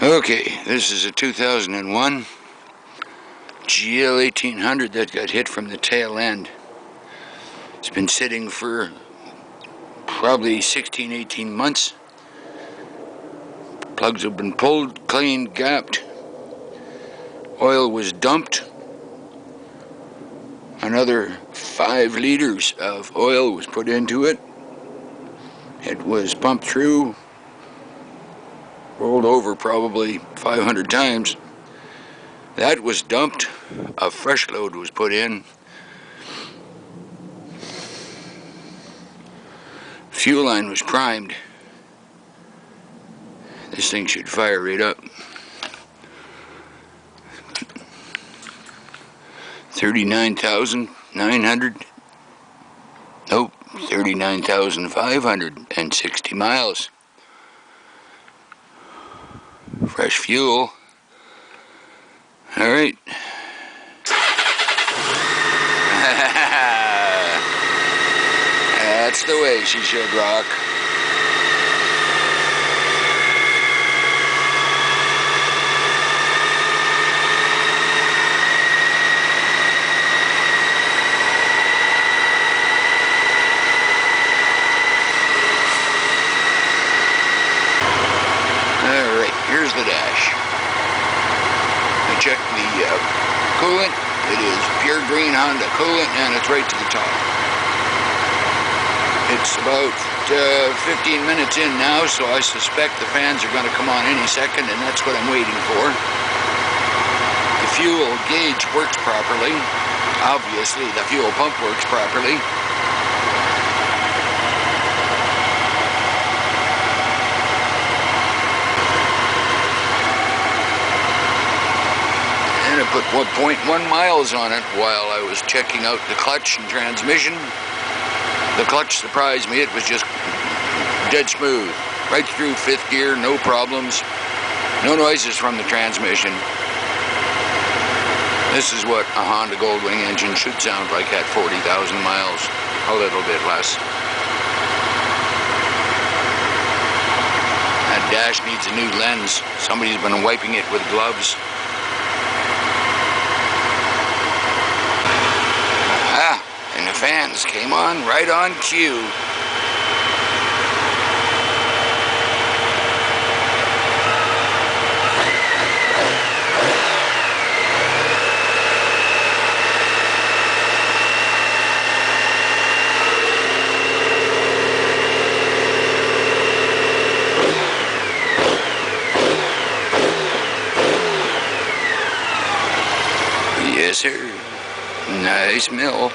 Okay, this is a 2001 GL1800 that got hit from the tail end. It's been sitting for probably 16-18 months. Plugs have been pulled, cleaned, gapped. Oil was dumped. Another 5 liters of oil was put into it. It was pumped through, rolled over probably 500 times. That was dumped. A fresh load was put in. Fuel line was primed. This thing should fire right up. 39,900. Nope, 39,560 miles. Fresh fuel. Alright. That's the way she should rock. Alright, here's the dash. I checked the coolant. It is pure green Honda coolant, and it's right to the top. It's about 15 minutes in now, so I suspect the fans are going to come on any second, and that's what I'm waiting for. The fuel gauge works properly. Obviously, the fuel pump works properly. And I put 1.1 miles on it while I was checking out the clutch and transmission. The clutch surprised me. It was just dead smooth. Right through 5th gear, no problems. No noises from the transmission. This is what a Honda Goldwing engine should sound like at 40,000 miles. A little bit less. That dash needs a new lens. Somebody's been wiping it with gloves. And the fans came on right on cue. Yes, sir. Nice mill.